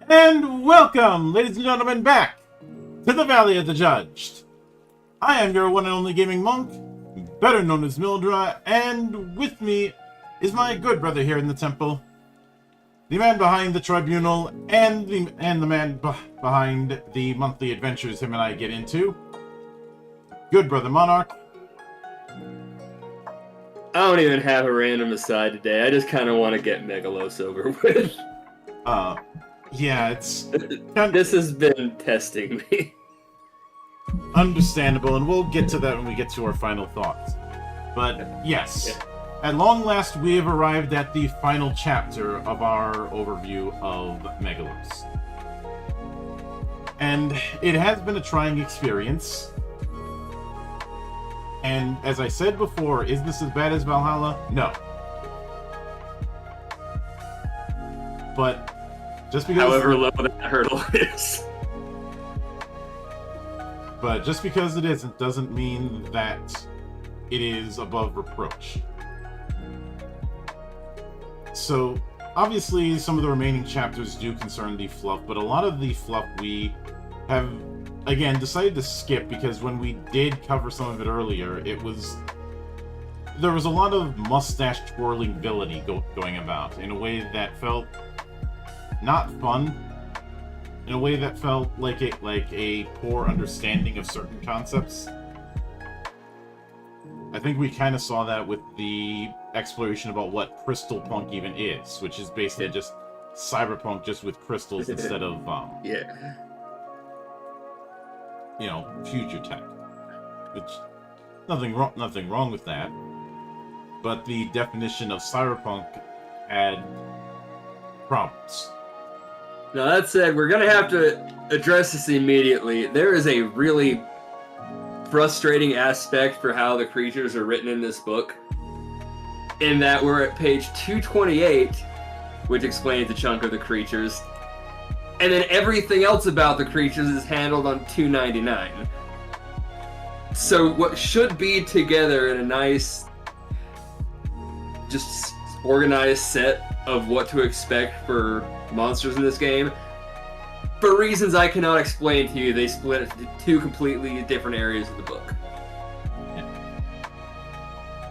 And welcome, ladies and gentlemen, back to the Valley of the Judged. I am your one and only gaming monk, better known as Mildra, and with me is my good brother here in the temple, the man behind the tribunal, and the man behind the monthly adventures him and I get into, good brother Monarch. I don't even have a random aside today. I just kind of want to get Megalos over with. Yeah, it's This has been testing me. understandable, and we'll get to that when we get to our final thoughts. But yes, at long last we have arrived at the final chapter of our overview of Megalos. And it has been a trying experience. And as I said before, is this as bad as Valhalla? No. But just because... However low that hurdle is. But just because it isn't doesn't mean that it is above reproach. So, obviously, some of the remaining chapters do concern the fluff, but a lot of the fluff we have, again, decided to skip because when we did cover some of it earlier, there was a lot of mustache twirling villainy going about in a way that felt not fun, in a way that felt like a poor understanding of certain concepts. I think we kind of saw that with the exploration about what crystal punk even is, which is basically just cyberpunk just with crystals instead of future tech. Which nothing wrong with that. But the definition of cyberpunk had problems. Now, that said, we're going to have to address this immediately. There is a really frustrating aspect for how the creatures are written in this book. In that we're at page 228, which explains a chunk of the creatures. And then everything else about the creatures is handled on 299. So what should be together in a nice, just organized set of what to expect for monsters in this game, for reasons I cannot explain to you, they split it into two completely different areas of the book. Yeah.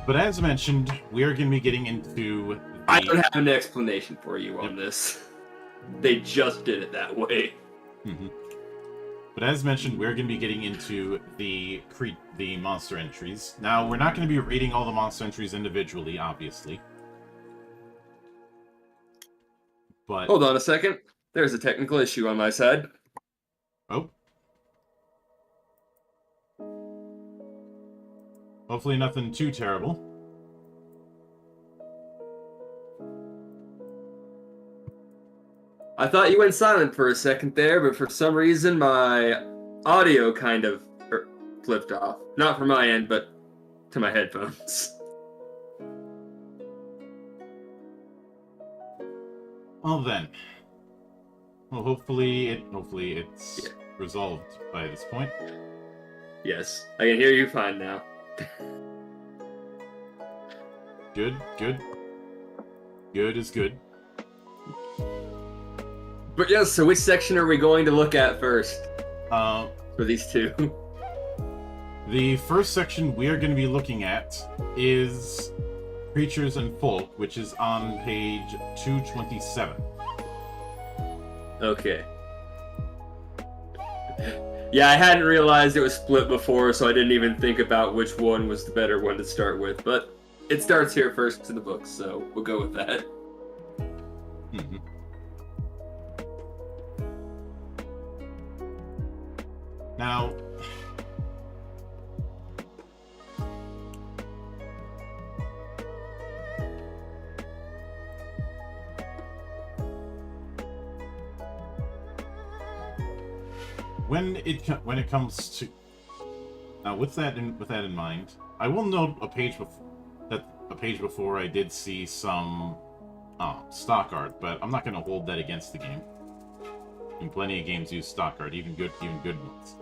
But as mentioned, we are going to be getting into... I don't have an explanation for you on this. They just did it that way. Mm-hmm. But as mentioned, we're going to be getting into the monster entries. Now, we're not going to be reading all the monster entries individually, obviously. But... Hold on a second. There's a technical issue on my side. Oh. Hopefully nothing too terrible. I thought you went silent for a second there, but for some reason my audio kind of flipped off. Not from my end, but to my headphones. Well then. Well, hopefully it's resolved by this point. Yes, I can hear you fine now. Good. Good is good. But yes, so which section are we going to look at first? For these two. The first section we are going to be looking at is Creatures and Folk, which is on page 227. Okay. Yeah, I hadn't realized it was split before, so I didn't even think about which one was the better one to start with, but it starts here first in the book, so we'll go with that. Mm-hmm. Now, when it comes to with that in mind, I will note a page before I did see some stock art, but I'm not going to hold that against the game. And plenty of games use stock art, even good ones.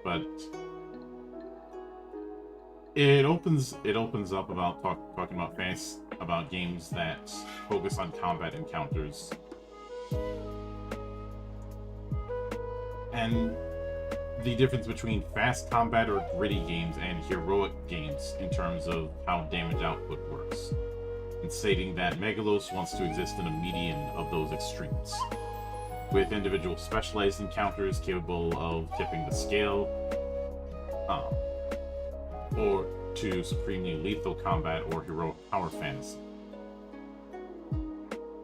But it opens up about talking about games that focus on combat encounters And the difference between fast combat or gritty games and heroic games in terms of how damage output works. And stating that Megalos wants to exist in a median of those extremes, with individual specialized encounters capable of tipping the scale, or to supremely lethal combat or heroic power fantasy.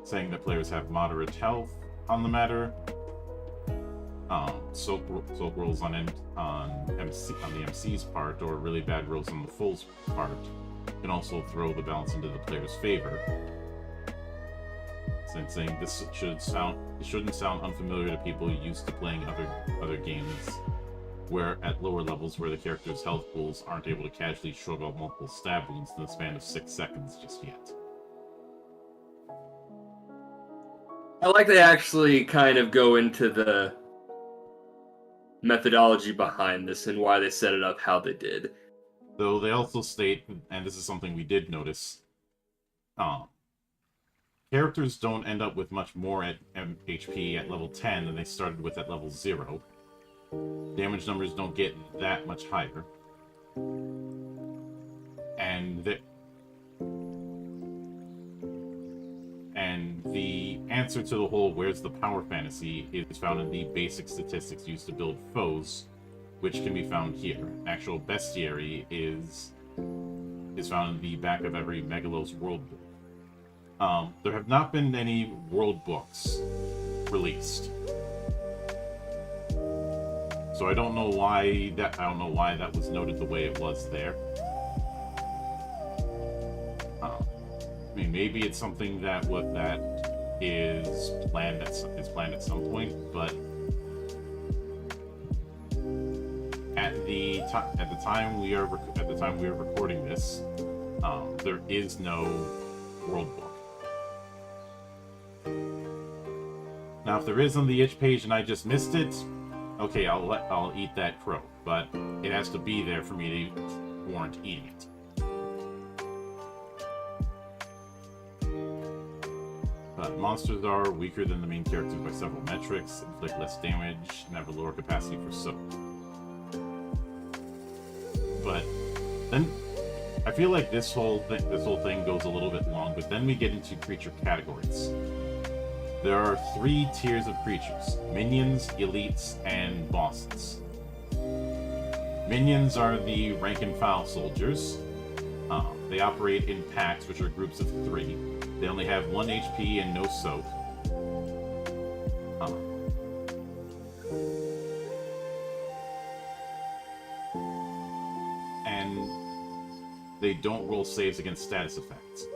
Saying that players have moderate health on the matter, soak rolls on the MC's part, or really bad rolls on the Fool's part, can also throw the balance into the player's favor. Saying this shouldn't sound unfamiliar to people used to playing other games, where at lower levels where the character's health pools aren't able to casually shrug off multiple stab wounds in the span of 6 seconds just yet. I like they actually kind of go into the methodology behind this and why they set it up how they did. Though they also state, and this is something we did notice, characters don't end up with much more at HP at level 10 than they started with at level 0. Damage numbers don't get that much higher. And the answer to the whole "where's the power fantasy" is found in the basic statistics used to build foes, which can be found here. Actual bestiary is found in the back of every Megalos world book. There have not been any world books released, so I don't know why that was noted the way it was there. I mean, maybe it's something that is planned at some point, but at the time we are recording this, there is no world book. Now, if there is on the itch page and I just missed it, okay, I'll eat that crow, but it has to be there for me to warrant eating it. But monsters are weaker than the main characters by several metrics, inflict less damage, and have a lower capacity for soak. But then I feel like this whole thing goes a little bit long, but then we get into creature categories. There are 3 tiers of creatures: minions, elites, and bosses. Minions are the rank and file soldiers. They operate in packs, which are groups of 3. They only have 1 HP and no soak. And they don't roll saves against status effects.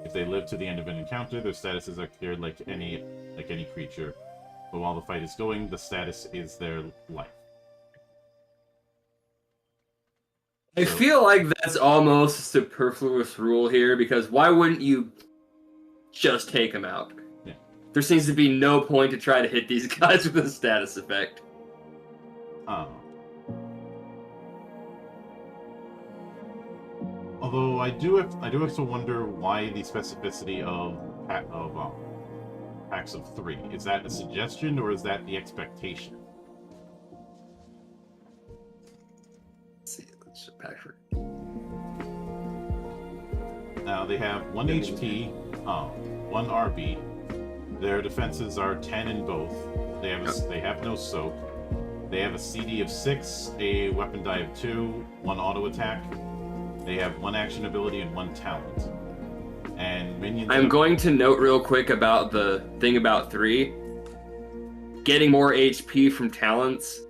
If they live to the end of an encounter, their statuses are cleared like any creature. But while the fight is going, the status is their life. I feel like that's almost a superfluous rule here, because why wouldn't you just take them out? Yeah. There seems to be no point to try to hit these guys with a status effect. Although I do have to wonder why the specificity of packs of 3. Is that a suggestion or is that the expectation? Now they have 1 HP, 1 RB. Their defenses are 10 in both. They have no soak. They have a CD of 6, a weapon die of 2, 1 auto attack. They have 1 action ability and 1 talent. And minions. I'm going to note real quick about the thing about 3. Getting more HP from talents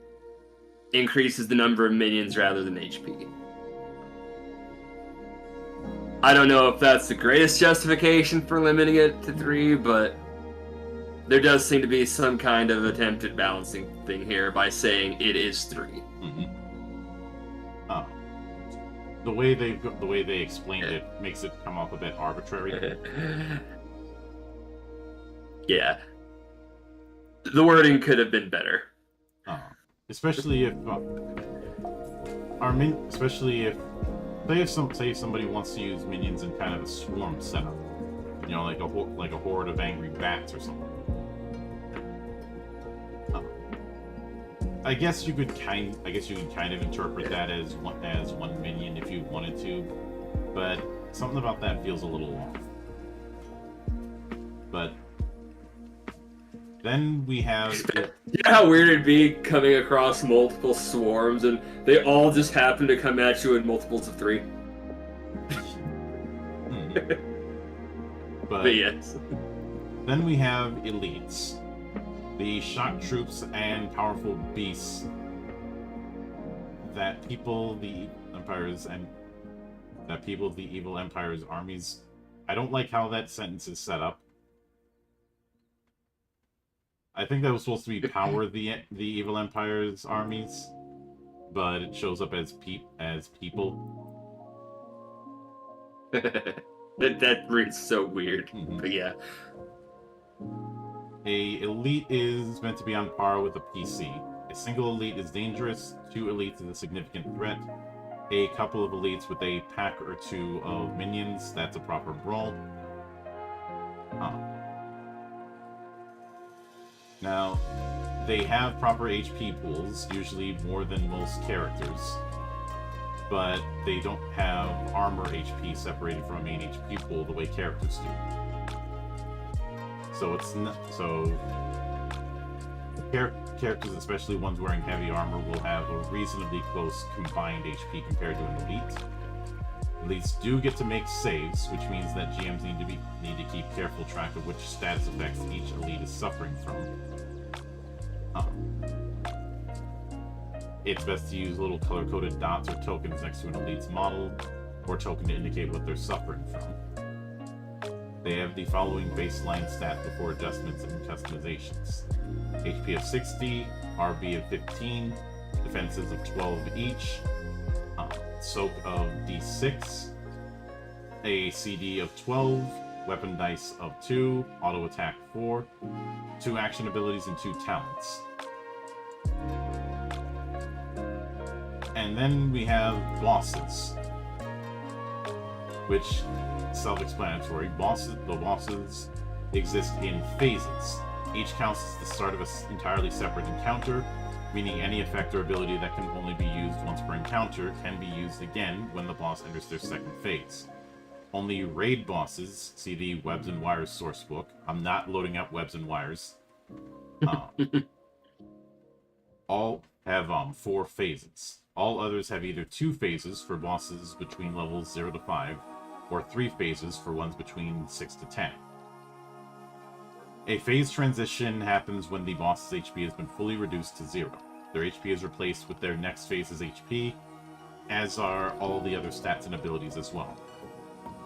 increases the number of minions rather than HP. I don't know if that's the greatest justification for limiting it to 3, but there does seem to be some kind of attempted balancing thing here by saying it is 3. Mm-hmm. The way they explained it makes it come off a bit arbitrary. Yeah, the wording could have been better. Especially if say somebody wants to use minions in kind of a swarm setup. You know, like a horde of angry bats or something. I guess you could kind of interpret that as one minion if you wanted to, but something about that feels a little off. But then we have... You know how weird it'd be coming across multiple swarms and they all just happen to come at you in multiples of 3? But yes. Then we have elites. The shock troops and powerful beasts that people the evil empire's armies. I don't like how that sentence is set up. I think that was supposed to be power the evil empire's armies, but it shows up as people. that reads so weird. But yeah. A elite is meant to be on par with a PC. A single elite is dangerous, 2 elites is a significant threat, a couple of elites with a pack or 2 of minions, that's a proper brawl. Now, they have proper HP pools, usually more than most characters, but they don't have armor HP separated from a main HP pool the way characters do. So it's not characters, especially ones wearing heavy armor, will have a reasonably close combined HP compared to an elite. Elites do get to make saves, which means that GMs need to keep careful track of which status effects each elite is suffering from. It's best to use little color-coded dots or tokens next to an elite's model, or token to indicate what they're suffering from. They have the following baseline stats before adjustments and customizations. HP of 60, RB of 15, defenses of 12 each, soak of D6, a CD of 12, weapon dice of 2, auto attack 4, 2 action abilities and 2 talents. And then we have bosses, which self-explanatory. The bosses exist in phases. Each counts as the start of an entirely separate encounter, meaning any effect or ability that can only be used once per encounter can be used again when the boss enters their second phase. Only raid bosses, see the Webs and Wires sourcebook. I'm not loading up Webs and Wires. All have 4 phases. All others have either 2 phases for bosses between levels 0 to 5, or 3 phases for ones between 6 to 10. A phase transition happens when the boss's HP has been fully reduced to 0. Their HP is replaced with their next phase's HP, as are all the other stats and abilities as well.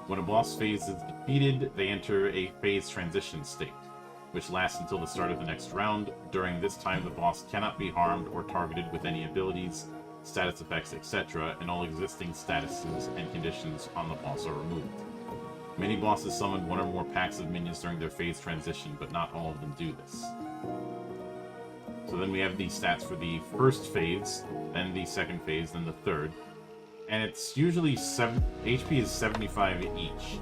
When a boss phase is defeated, they enter a phase transition state, which lasts until the start of the next round. During this time, the boss cannot be harmed or targeted with any abilities, status effects, etc., and all existing statuses and conditions on the boss are removed. Many bosses summon 1 or more packs of minions during their phase transition, but not all of them do this. So then we have the stats for the first phase, then the second phase, then the third. And it's usually HP is 75 each.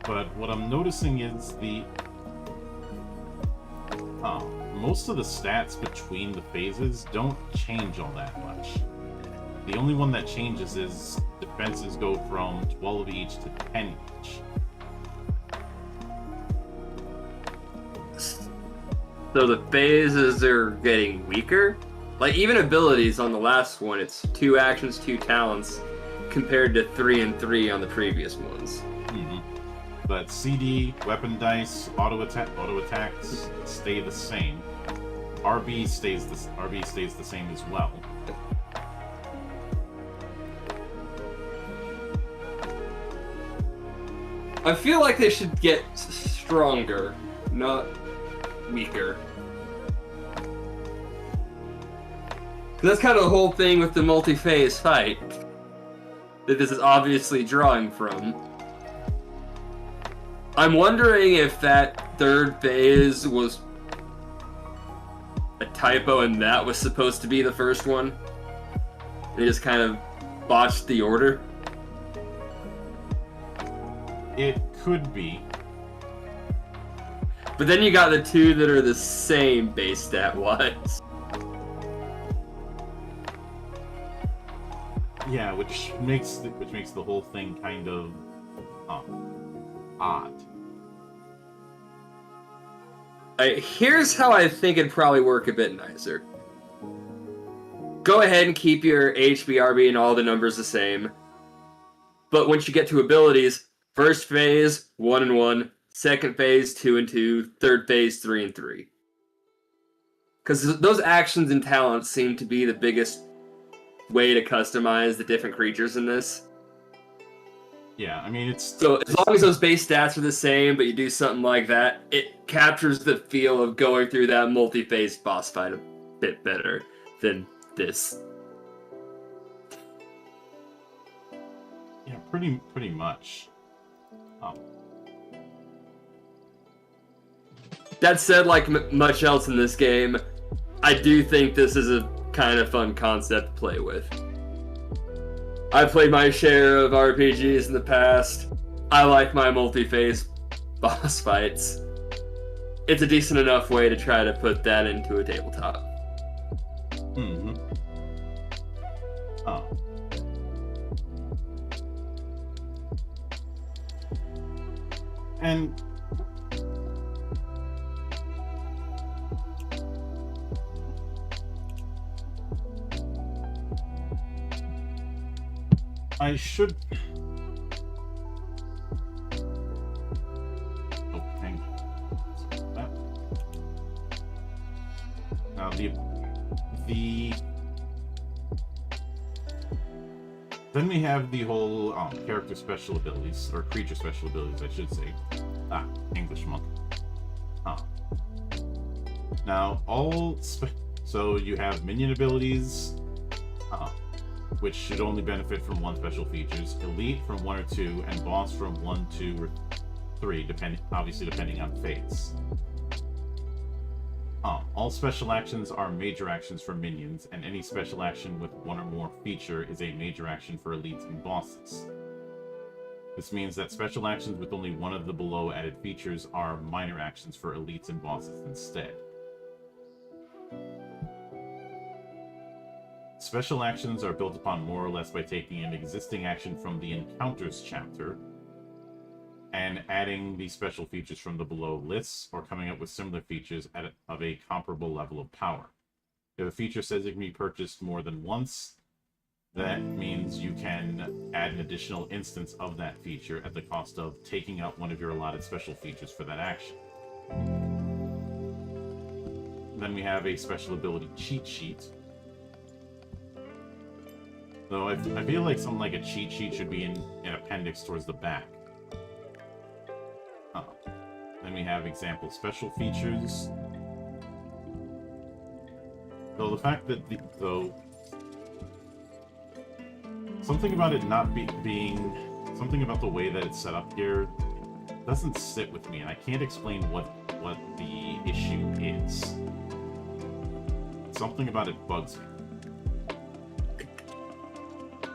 But what I'm noticing is most of the stats between the phases don't change all that much. The only one that changes is defenses go from 12 each to 10 each. So the phases are getting weaker? Like, even abilities on the last one, it's 2 actions, 2 talents, compared to 3 and 3 on the previous ones. Mm-hmm. But CD, weapon dice, auto attacks stay the same. RB stays the same as well. I feel like they should get stronger, not weaker. That's kind of the whole thing with the multi-phase fight that this is obviously drawing from. I'm wondering if that third phase was a typo and that was supposed to be the first one. They just kind of botched the order. It could be. But then you got the two that are the same base stat-wise. Yeah, which makes the whole thing kind of odd. Here's how I think it'd probably work a bit nicer. Go ahead and keep your HBRB and all the numbers the same. But once you get to abilities, first phase, 1 and 1, second phase, 2 and 2, third phase, 3 and 3. Because those actions and talents seem to be the biggest way to customize the different creatures in this. Yeah, I mean, So as long as those base stats are the same, but you do something like that, it captures the feel of going through that multi-phase boss fight a bit better than this. Yeah, pretty much. That said, like much else in this game, I do think this is a kind of fun concept to play with. I've played my share of RPGs in the past. I like my multi-phase boss fights. It's a decent enough way to try to put that into a tabletop. Mm-hmm. Oh. And I should. Oh, hang on. That. Now the then we have the whole character special abilities, or creature special abilities, I should say. English monk. Now so you have minion abilities, which should only benefit from 1 special features, elite from 1 or 2, and boss from 1, 2, or 3, depending on phase. All special actions are major actions for minions, and any special action with 1 or more feature is a major action for elites and bosses. This means that special actions with only 1 of the below added features are minor actions for elites and bosses instead. Special actions are built upon more or less by taking an existing action from the Encounters chapter and adding the special features from the below lists, or coming up with similar features of a comparable level of power. If a feature says it can be purchased more than once, that means you can add an additional instance of that feature at the cost of taking out one of your allotted special features for that action. Then we have a special ability cheat sheet. Though I feel like something like a cheat sheet should be in an appendix towards the back. Then we have example special features. Though the fact that something about it not being something about the way that it's set up here doesn't sit with me, and I can't explain what the issue is. Something about it bugs me.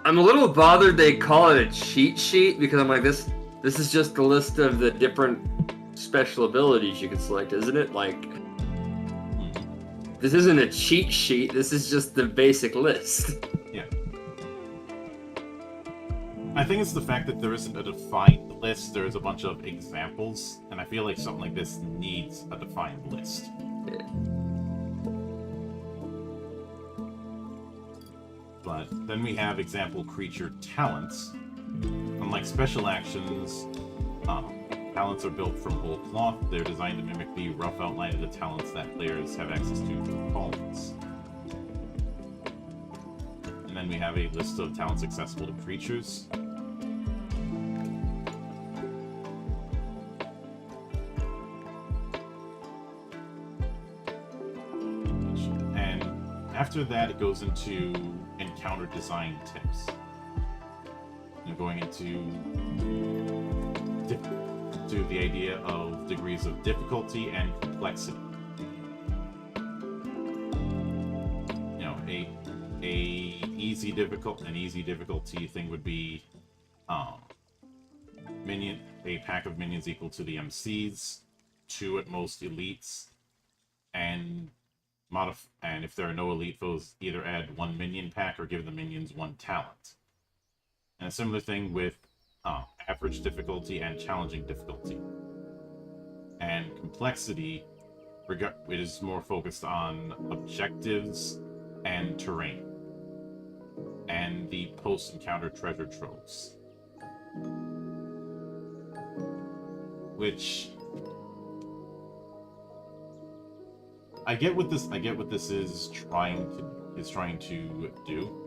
I'm a little bothered they call it a cheat sheet, because I'm like, this is just a list of the different special abilities you can select, isn't it? Like, this isn't a cheat sheet, this is just the basic list. Yeah. I think it's the fact that there isn't a defined list, there's a bunch of examples, and I feel like something like this needs a defined list. Yeah. But then we have example creature talents. Unlike special actions, talents are built from whole cloth. They're designed to mimic the rough outline of the talents that players have access to through callings. And then we have a list of talents accessible to creatures. And after that, it goes into encounter design tips. Going into the idea of degrees of difficulty and complexity. You know, an easy difficulty thing would be a pack of minions equal to the MCs, 2 at most elites, and and if there are no elite foes, either add 1 minion pack or give the minions 1 talent. And a similar thing with average difficulty and challenging difficulty. And complexity, it is more focused on objectives and terrain, and the post-encounter treasure troves. Which I get what this is trying to do.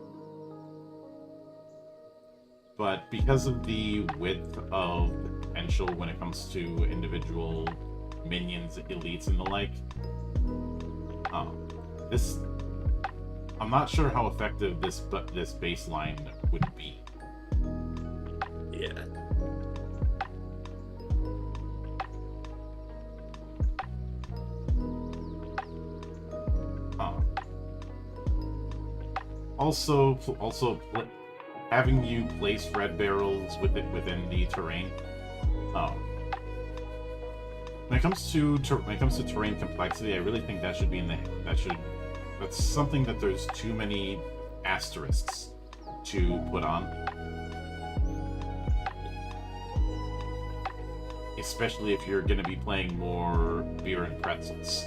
But because of the width of potential when it comes to individual minions, elites, and the like, I'm not sure how effective this baseline would be. Yeah. Also, having you place red barrels within the terrain. When it comes to terrain complexity, I really think that should be that's something that there's too many asterisks to put on. Especially if you're going to be playing more beer and pretzels.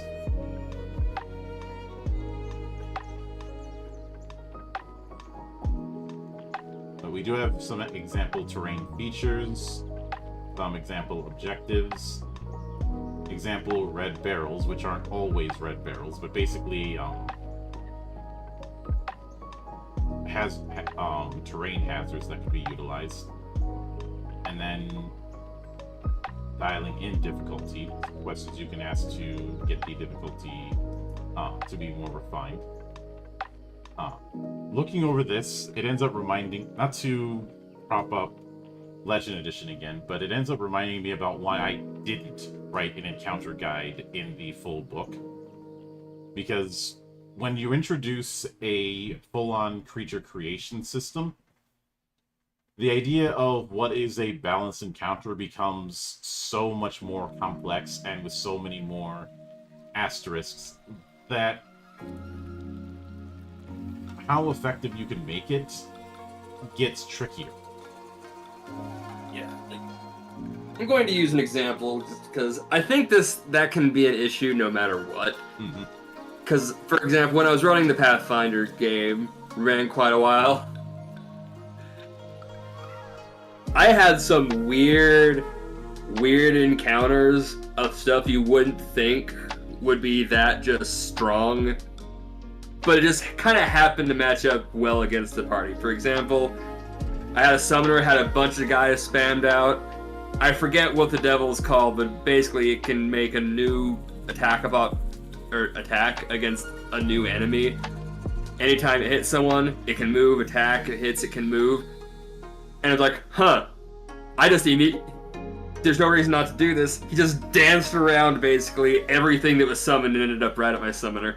But we do have some example terrain features, some example objectives, example red barrels, which aren't always red barrels, but basically has terrain hazards that can be utilized, and then dialing in difficulty, questions you can ask to get the difficulty to be more refined. Looking over this, it ends up reminding, not to prop up Legend Edition again, but it ends up reminding me about why I didn't write an encounter guide in the full book. Because when you introduce a full-on creature creation system, the idea of what is a balanced encounter becomes so much more complex and with so many more asterisks that how effective you can make it gets trickier. Yeah. I'm going to use an example just because I think that can be an issue no matter what. Because, for example, when I was running the Pathfinder game, ran quite a while, I had some weird encounters of stuff you wouldn't think would be that just strong, but it just kind of happened to match up well against the party. For example, I had a summoner, had a bunch of guys spammed out. I forget what the devil's called, but basically it can make a new attack against a new enemy. Anytime it hits someone, it can move, attack, it hits, it can move. And it's like, there's no reason not to do this. He just danced around basically everything that was summoned and ended up right at my summoner.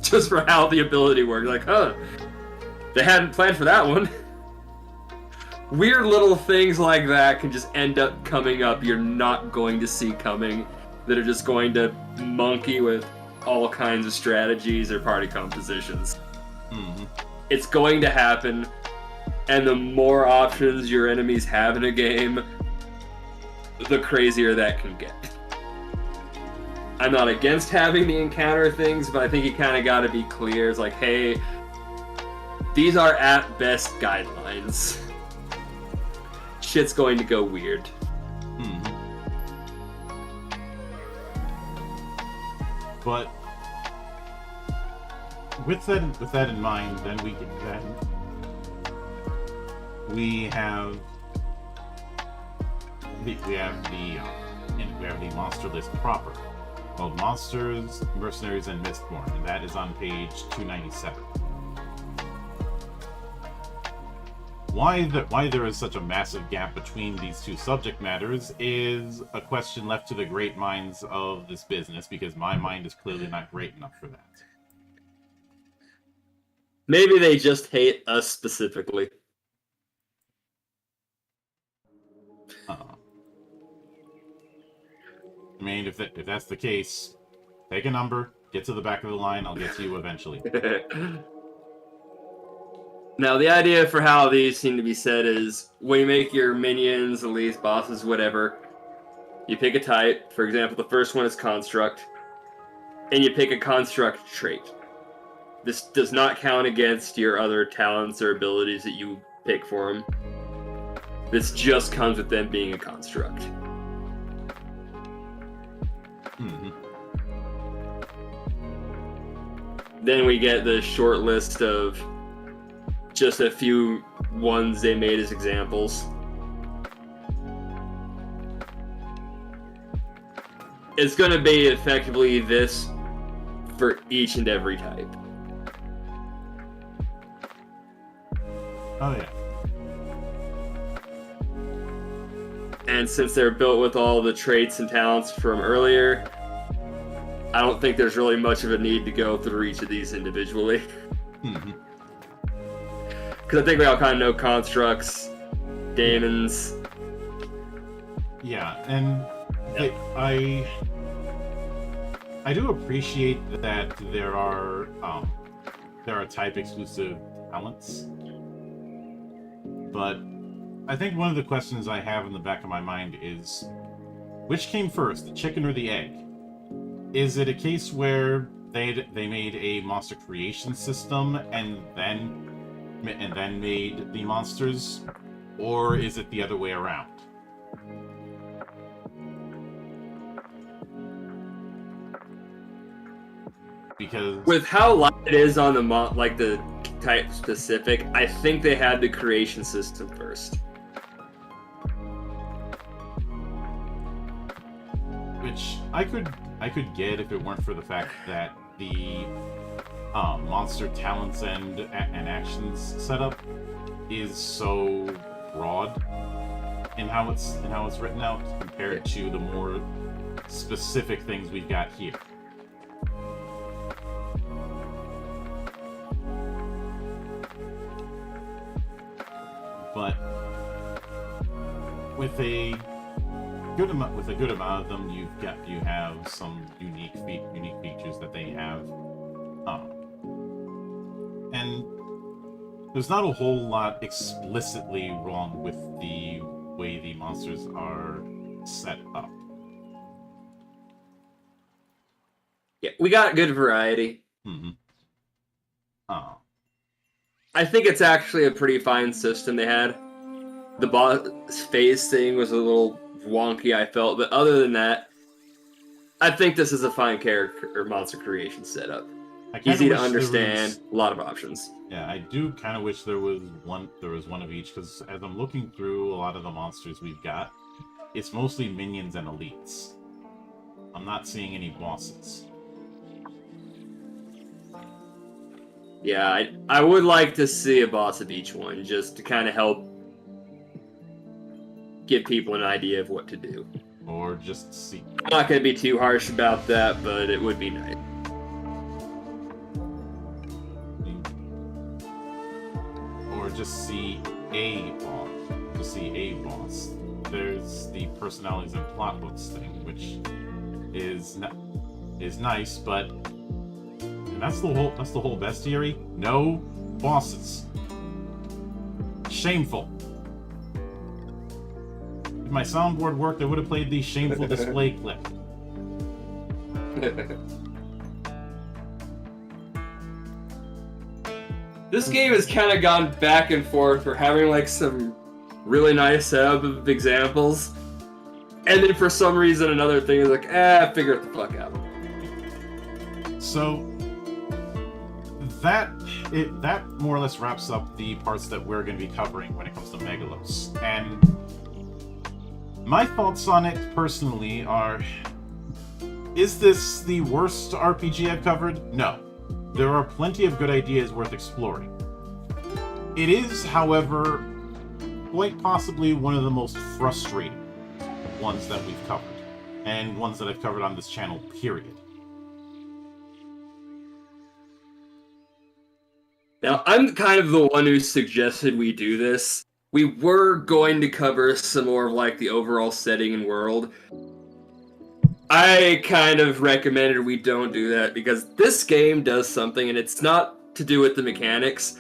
Just for how the ability worked. Like, they hadn't planned for that one. Weird little things like that can just end up coming up you're not going to see coming, that are just going to monkey with all kinds of strategies or party compositions. It's going to happen, and the more options your enemies have in a game, the crazier that can get. I'm not against having the encounter things, but I think you kind of got to be clear. It's like, hey, these are at best guidelines. Shit's going to go weird. But with that in mind, then we have the monster list proper, called Monsters, Mercenaries, and Mistborn, and that is on page 297. Why there is such a massive gap between these two subject matters is a question left to the great minds of this business, because my mind is clearly not great enough for that. Maybe they just hate us specifically. Uh, I mean, if that's the case, take a number, get to the back of the line. I'll get to you eventually. Now, the idea for how these seem to be set is when you make your minions, elites, bosses, whatever, you pick a type. For example, the first one is construct, and you pick a construct trait. This does not count against your other talents or abilities that you pick for them. This just comes with them being a construct. Mm-hmm. Then we get the short list of just a few ones they made as examples. It's going to be effectively this for each and every type. Oh, yeah. And since they're built with all the traits and talents from earlier, I don't think there's really much of a need to go through each of these individually. Mm-hmm. Because I think we all kind of know constructs, daemons. Yeah, and I do appreciate that there are type exclusive talents, but I think one of the questions I have in the back of my mind is, which came first, the chicken or the egg? Is it a case where they made a monster creation system and then made the monsters, or is it the other way around? Because with how light it is on the type specific, I think they had the creation system first. Which I could get if it weren't for the fact that the monster talents and actions setup is so broad in how it's written out compared to the more specific things we've got here. But with a good amount of them, you have some unique features that they have, and there's not a whole lot explicitly wrong with the way the monsters are set up. Yeah, we got good variety. Mm-hmm. I think it's actually a pretty fine system they had. The boss phase thing was a little wonky, I felt, but other than that, I think this is a fine character or monster creation setup. Easy to understand, a lot of options. Yeah, I do kind of wish there was one of each, because as I'm looking through a lot of the monsters we've got, it's mostly minions and elites. I'm not seeing any bosses. Yeah, I would like to see a boss of each one, just to kind of help give people an idea of what to do. Or just see... I'm not going to be too harsh about that, but it would be nice. Or just see a boss. There's the personalities and plot hooks thing, which is nice, but... And that's the whole bestiary. No bosses. Shameful. If my soundboard worked, I would have played the shameful display clip. This game has kind of gone back and forth for having like some really nice setup of examples, and then for some reason another thing is like, figure it the fuck out. So that more or less wraps up the parts that we're going to be covering when it comes to Megalos. And my thoughts on it personally are, is this the worst RPG I've covered? No. There are plenty of good ideas worth exploring. It is, however, quite possibly one of the most frustrating ones that we've covered, and ones that I've covered on this channel, period. Now, I'm kind of the one who suggested we do this, we were going to cover some more of like the overall setting and world. I kind of recommended we don't do that because this game does something, and it's not to do with the mechanics.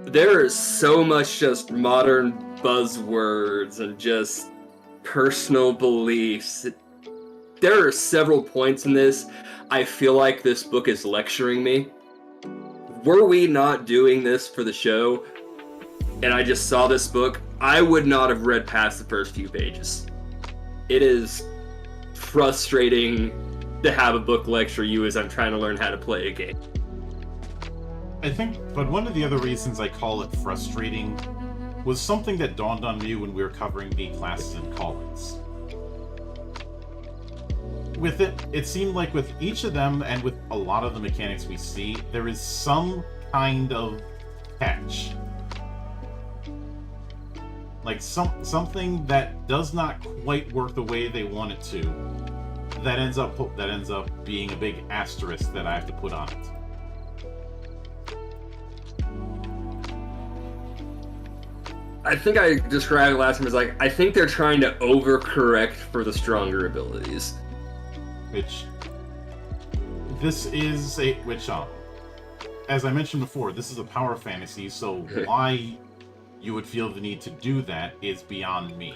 There is so much just modern buzzwords and just personal beliefs. There are several points in this I feel like this book is lecturing me. Were we not doing this for the show, and I just saw this book, I would not have read past the first few pages. It is frustrating to have a book lecture you as I'm trying to learn how to play a game. I think, but one of the other reasons I call it frustrating was something that dawned on me when we were covering the classes and callings. With it seemed like with each of them and with a lot of the mechanics we see, there is some kind of catch. Like something that does not quite work the way they want it to. That ends up being a big asterisk that I have to put on it. I think I described it last time as like, I think they're trying to overcorrect for the stronger abilities. Which, this is a, as I mentioned before, this is a power fantasy, so why you would feel the need to do that is beyond me.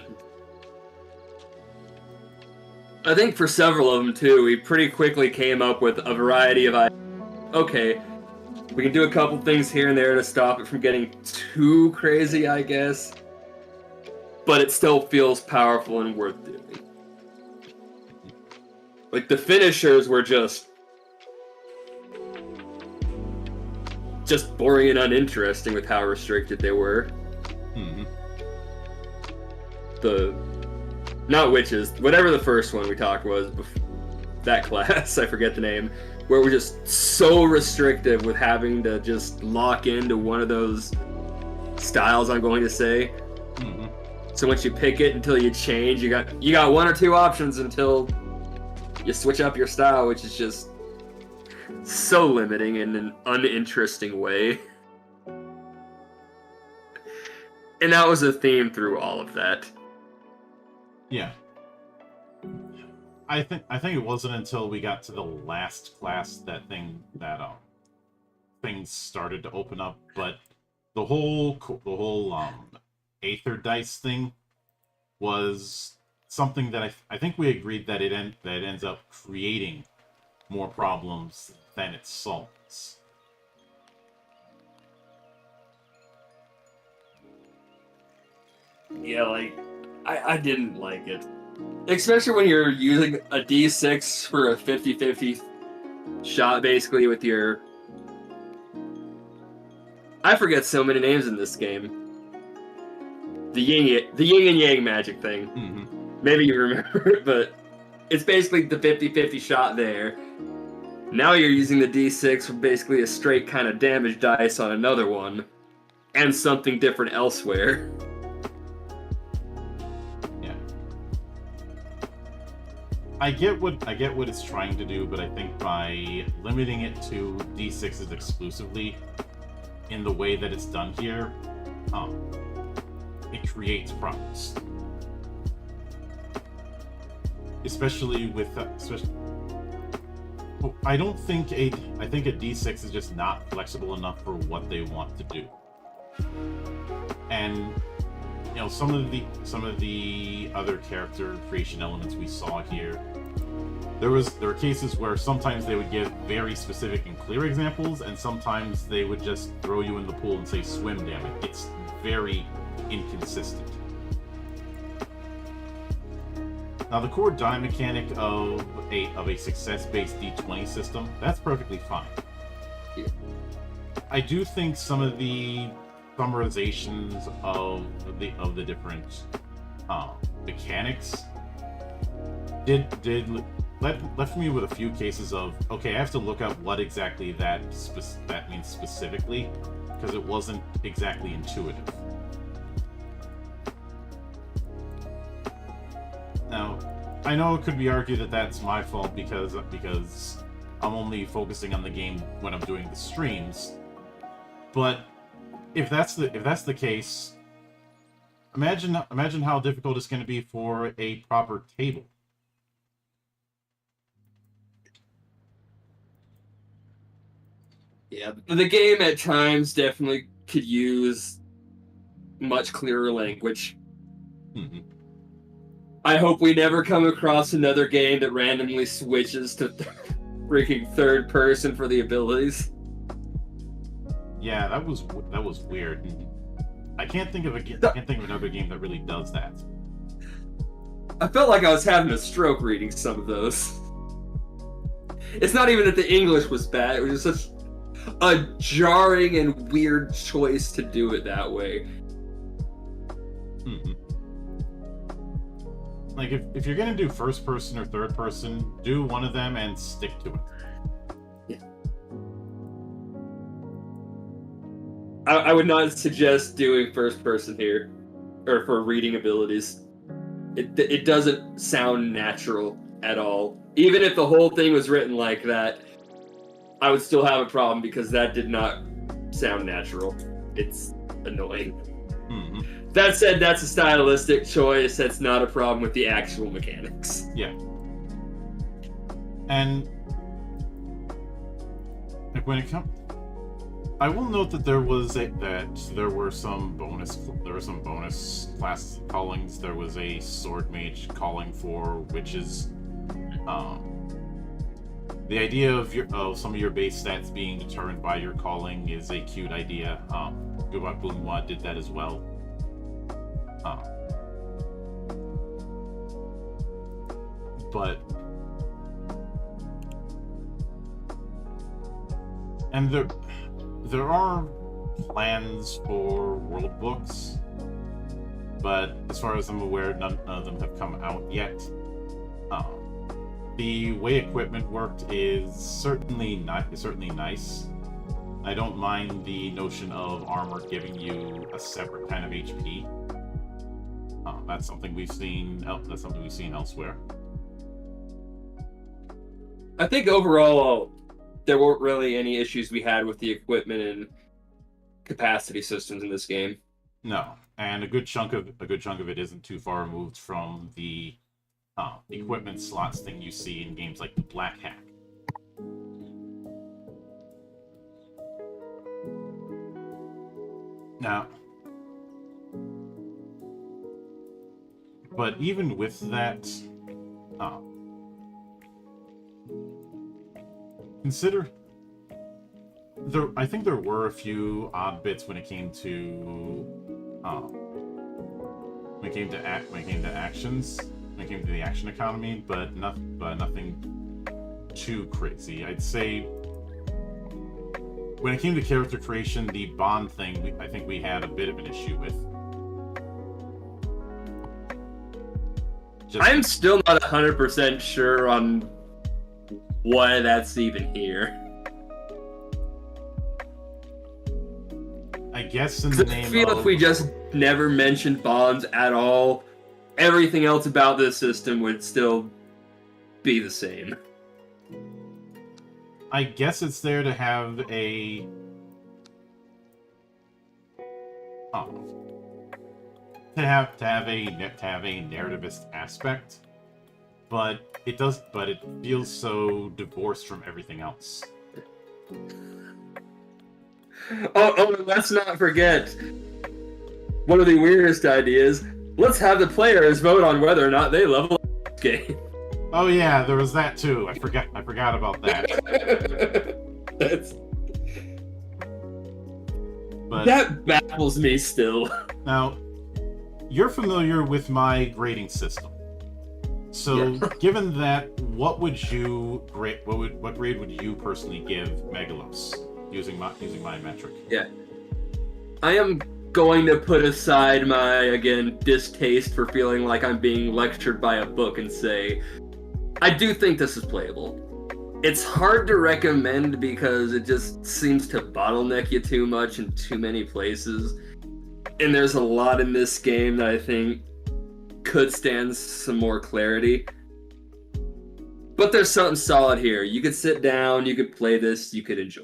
I think for several of them too, we pretty quickly came up with a variety of ideas. Okay, we can do a couple things here and there to stop it from getting too crazy, I guess. But it still feels powerful and worth doing. Like, the finishers were just boring and uninteresting with how restricted they were. Mm-hmm. Not witches, whatever the first one we talked was, that class, I forget the name, where we're just so restrictive with having to just lock into one of those styles, I'm going to say. Mm-hmm. So once you pick it until you change, you got one or two options until you switch up your style, which is just so limiting in an uninteresting way. And that was a theme through all of that. Yeah. I think it wasn't until we got to the last class that things started to open up, but the whole Aether dice thing was something that I think we agreed that it ends up creating more problems than it solves. Yeah, like, I didn't like it. Especially when you're using a D6 for a 50-50 shot, basically, with your... I forget so many names in this game. The yin and yang magic thing. Mm-hmm. Maybe you remember, but it's basically the 50-50 shot there. Now you're using the D6 for basically a straight kind of damage dice on another one, and something different elsewhere. I get what it's trying to do, but I think by limiting it to D6s exclusively in the way that it's done here, it creates problems. Especially with I think a D6 is just not flexible enough for what they want to do. And you know, some of the other character creation elements we saw here, there were cases where sometimes they would give very specific and clear examples, and sometimes they would just throw you in the pool and say swim, damn it. It's very inconsistent. Now, the core die mechanic of a success-based D20 system, that's perfectly fine. Yeah. I do think some of the summarizations of the different mechanics left me with a few cases of, okay, I have to look up what exactly that means specifically, because it wasn't exactly intuitive. Now, I know it could be argued that that's my fault because I'm only focusing on the game when I'm doing the streams, but if that's the case, imagine how difficult it's going to be for a proper table. Yeah, the game at times definitely could use much clearer language. Mm-hmm. I hope we never come across another game that randomly switches to freaking third person for the abilities. Yeah, that was weird. I can't think of another game that really does that. I felt like I was having a stroke reading some of those. It's not even that the English was bad, it was just such a jarring and weird choice to do it that way. Mm-hmm. Like, if you're gonna do first person or third person, do one of them and stick to it. Yeah. I would not suggest doing first person here, or for reading abilities. It doesn't sound natural at all. Even if the whole thing was written like that, I would still have a problem because that did not sound natural. It's annoying. Mm-hmm. That said, that's a stylistic choice. That's not a problem with the actual mechanics. Yeah. And like when it comes, I will note that there were some bonus class callings. There was a sword mage calling for witches. The idea of some of your base stats being determined by your calling is a cute idea. Gubak Bunwa did that as well. But and there are plans for world books, but as far as I'm aware, none of them have come out yet. The way equipment worked is certainly nice. I don't mind the notion of armor giving you a separate kind of HP. That's something we've seen. That's something we've seen elsewhere. I think overall, there weren't really any issues we had with the equipment and capacity systems in this game. No, and a good chunk of it isn't too far removed from the equipment slots thing you see in games like the Black Hack. Now, but even with that, consider I think there were a few odd bits when it came to actions, when it came to the action economy, but nothing too crazy. I'd say when it came to character creation, the bond thing, I think we had a bit of an issue with. I'm still not 100% sure on why that's even here. I guess in the name I feel of... if we just never mentioned bonds at all, everything else about this system would still be the same. I guess it's there to have a... to have a narrativist aspect, but it feels so divorced from everything else. Oh, let's not forget one of the weirdest ideas. Let's have the players vote on whether or not they level up this game. Oh yeah, there was that too. I forgot about that. That baffles me still. Now, you're familiar with my grading system. So, yeah. Given that, what grade would you personally give Megalos using my metric? Yeah. I am going to put aside my, again, distaste for feeling like I'm being lectured by a book and say, I do think this is playable. It's hard to recommend because it just seems to bottleneck you too much in too many places. And there's a lot in this game that I think could stand some more clarity. But there's something solid here. You could sit down, you could play this, you could enjoy.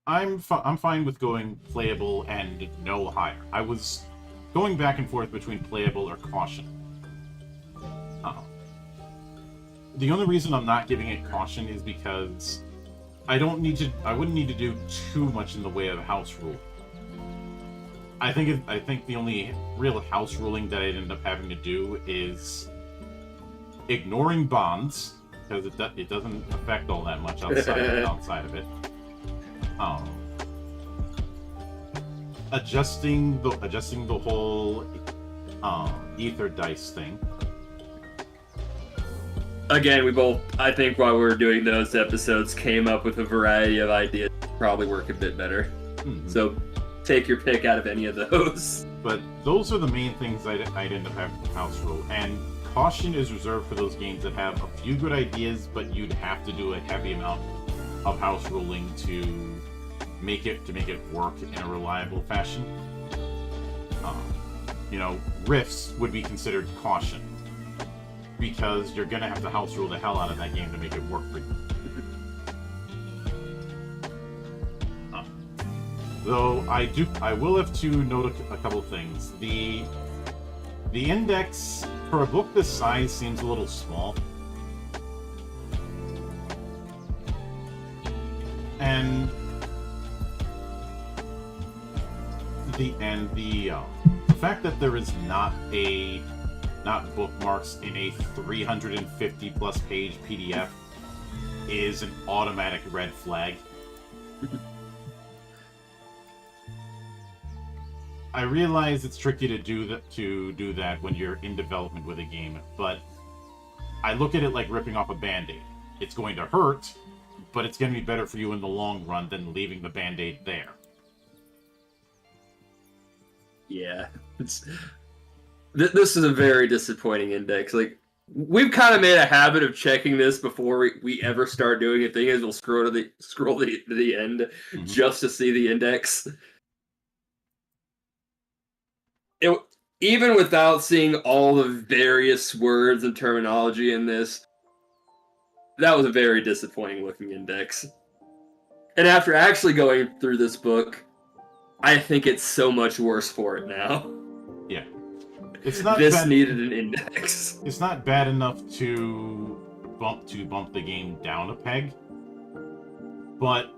I'm fine with going playable and no higher. I was going back and forth between playable or caution. Uh, the only reason I'm not giving it caution is because I wouldn't need to do too much in the way of house rule. I think the only real house ruling that I'd end up having to do is ignoring bonds, because it doesn't affect all that much outside of it. Adjusting the whole ether dice thing. Again, we both, I think while we were doing those episodes, came up with a variety of ideas that probably work a bit better. Mm-hmm. So take your pick out of any of those. But those are the main things I'd end up having to house rule. And caution is reserved for those games that have a few good ideas, but you'd have to do a heavy amount of house ruling to make it work in a reliable fashion. Rifts would be considered caution, because you're gonna have to house rule the hell out of that game to make it work for you. Though I will have to note a couple things. The index for a book this size seems a little small, and the fact that there is not bookmarks in a 350 plus page PDF is an automatic red flag. I realize it's tricky to do that when you're in development with a game, but I look at it like ripping off a Band-Aid. It's going to hurt, but it's going to be better for you in the long run than leaving the Band-Aid there. Yeah, this is a very disappointing index. Like, we've kind of made a habit of checking this before we ever start doing a thing. Is we'll scroll to the end mm-hmm. just to see the index. Even without seeing all the various words and terminology in this, that was a very disappointing looking index. And after actually going through this book, I think it's so much worse for it now. Yeah. It's not this needed an index. It's not bad enough to bump the game down a peg. But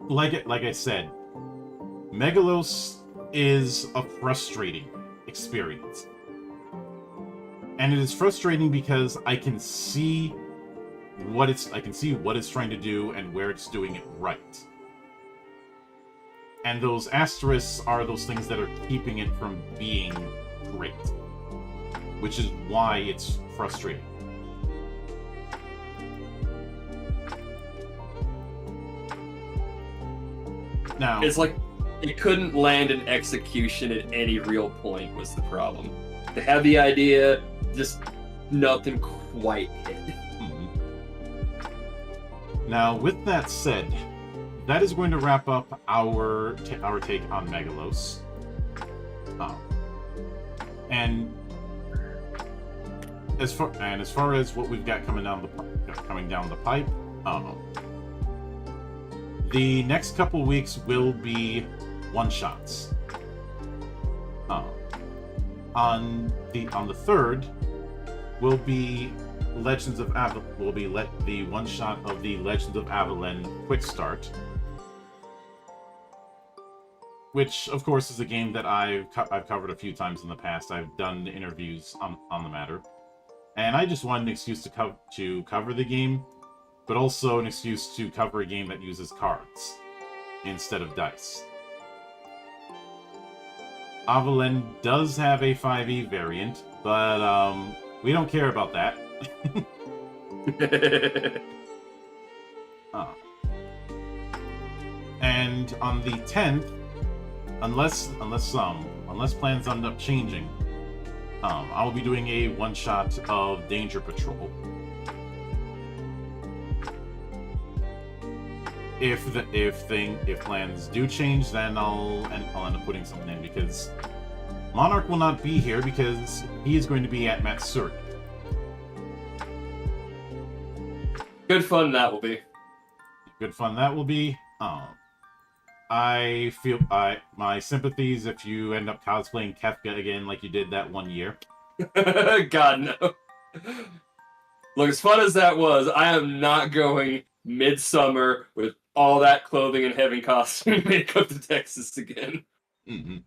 like I said, Megalos is a frustrating experience. And it is frustrating because I can see what it's trying to do and where it's doing it right. And those asterisks are those things that are keeping it from being great. Which is why it's frustrating. Now, it's like it couldn't land an execution at any real point was the problem. They had the idea, just nothing quite hit. Mm-hmm. Now, with that said, that is going to wrap up our take on Megalos. And as far as what we've got coming down the pipe, the next couple weeks will be one-shots. On the 3rd will be the one-shot of the Legends of Avalon Quick Start, which of course is a game that I've covered a few times in the past. I've done interviews on the matter, and I just wanted an excuse to cover the game, but also an excuse to cover a game that uses cards instead of dice. Avalon does have a 5e variant, but we don't care about that. And on the 10th, unless plans end up changing, I'll be doing a one-shot of Danger Patrol. If plans do change, then I'll end up putting something in, because Monarch will not be here because he is going to be at Matsuri. Good fun that will be. Good fun that will be. I feel my sympathies if you end up cosplaying Kefka again like you did that one year. God, no. Look, as fun as that was, I am not going midsummer with all that clothing and having costume makeup to Texas again. Mm-hmm.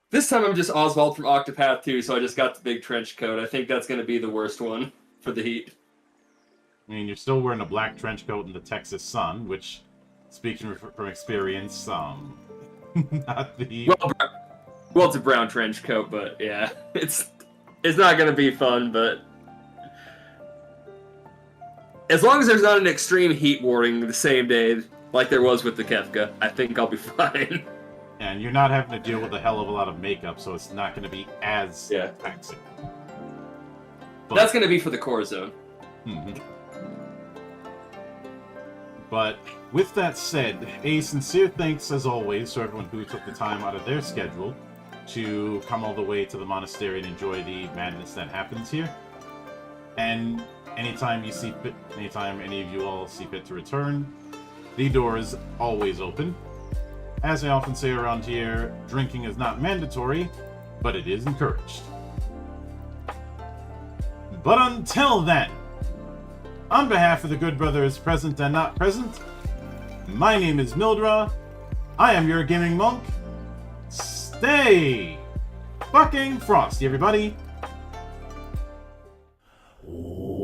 This time I'm just Oswald from Octopath 2, so I just got the big trench coat. I think that's going to be the worst one for the heat. I mean, you're still wearing a black trench coat in the Texas sun, which, speaking from experience, not the... Well, it's a brown trench coat, but yeah, it's not going to be fun, but... As long as there's not an extreme heat warning the same day, like there was with the Kefka, I think I'll be fine. And you're not having to deal with a hell of a lot of makeup, so it's not going to be as taxing. But, that's going to be for the core zone. Mm-hmm. But with that said, a sincere thanks as always to everyone who took the time out of their schedule to come all the way to the monastery and enjoy the madness that happens here. And anytime you see fit, anytime any of you all see fit to return, the door is always open. As I often say around here, drinking is not mandatory, but it is encouraged. But until then, on behalf of the good brothers present and not present, my name is Mildra. I am your gaming monk. Stay fucking frosty, everybody. Yo,